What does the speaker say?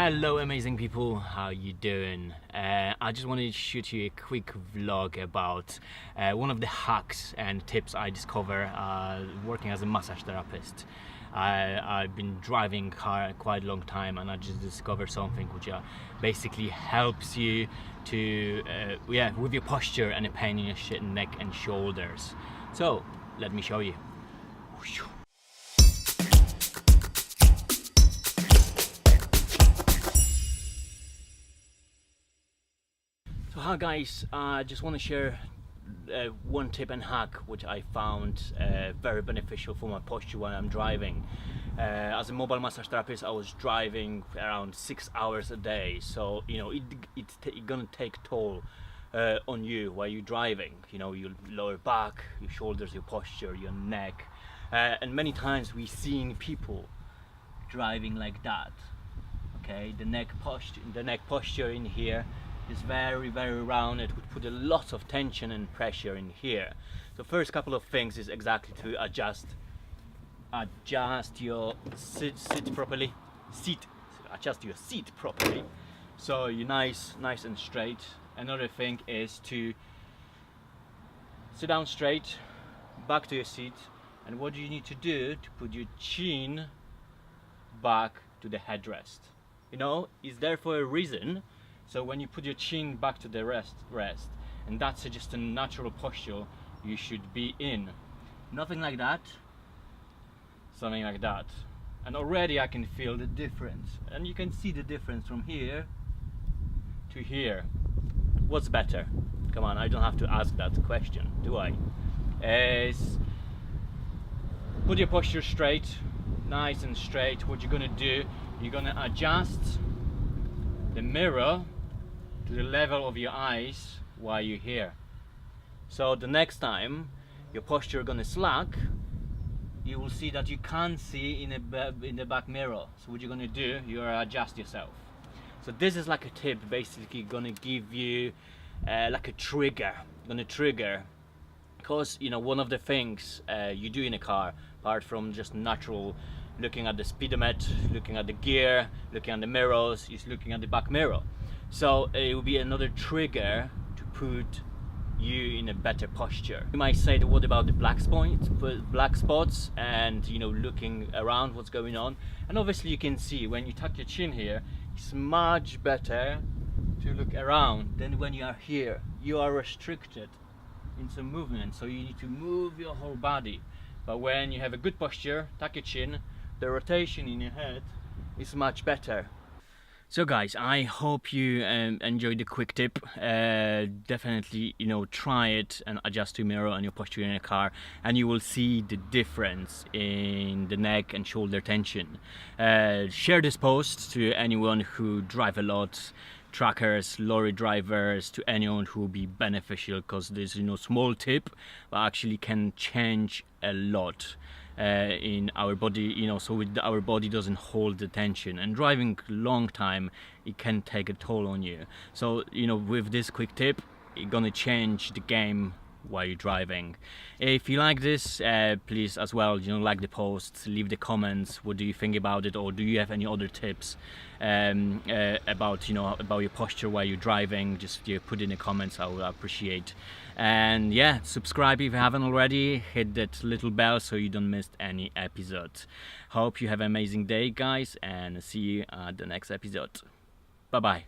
Hello amazing people, how you doing? I just wanted to shoot you a quick vlog about one of the hacks and tips I discover working as a massage therapist. I've been driving car quite a long time and I just discovered something which basically helps you to with your posture and the pain in your neck and shoulders. So let me show you. So hi guys, I just want to share one tip and hack which I found very beneficial for my posture when I'm driving. As a mobile massage therapist, I was driving around 6 hours a day, so you know it's gonna take toll on you while you're driving. You know, your lower back, your shoulders, your posture, your neck, and many times we've seen people driving like that. Okay, the neck posture in here is very round. It would put a lot of tension and pressure in here. So first couple of things is exactly to adjust your seat properly. Adjust your seat properly, so you're nice and straight. Another thing is to sit down straight, back to your seat, and what you need to do to put your chin back to the headrest. You know, it's there for a reason. So when you put your chin back to the rest, and that's just a natural posture you should be in. Nothing like that, something like that. And already I can feel the difference. And you can see the difference from here to here. What's better? Come on, I don't have to ask that question, do I? Is put your posture straight, nice and straight. What you're gonna do, you're gonna adjust the mirror to the level of your eyes while you're here. So the next time your posture gonna slack, you will see that you can't see in the back mirror. So what you're gonna do, you're gonna adjust yourself. So this is like a tip, basically gonna give you like a trigger, because you know one of the things you do in a car, apart from just natural looking at the speedometer, looking at the gear, looking at the mirrors, is looking at the back mirror. So it will be another trigger to put you in a better posture. You might say, what about the black spots, and you know, looking around what's going on. And obviously you can see when you tuck your chin here, it's much better to look around than when you are here. You are restricted in some movement, so you need to move your whole body. But when you have a good posture, tuck your chin, the rotation in your head is much better. So guys, I hope you enjoyed the quick tip. Definitely, you know, try it and adjust your mirror and your posture in a car, and you will see the difference in the neck and shoulder tension. Share this post to anyone who drive a lot, truckers, lorry drivers, to anyone who will be beneficial, because this, you know, small tip but actually can change a lot in our body, you know, so our body doesn't hold the tension, and driving long time, it can take a toll on you. So you know, with this quick tip, you're gonna change the game while you're driving. If you like this, please as well, you know, like the post, leave the comments, what do you think about it, or do you have any other tips about, you know, about your posture while you're driving? Just put in the comments, I would appreciate. And yeah, subscribe if you haven't already, hit that little bell so you don't miss any episode. Hope you have an amazing day guys, and see you at the next episode. Bye bye.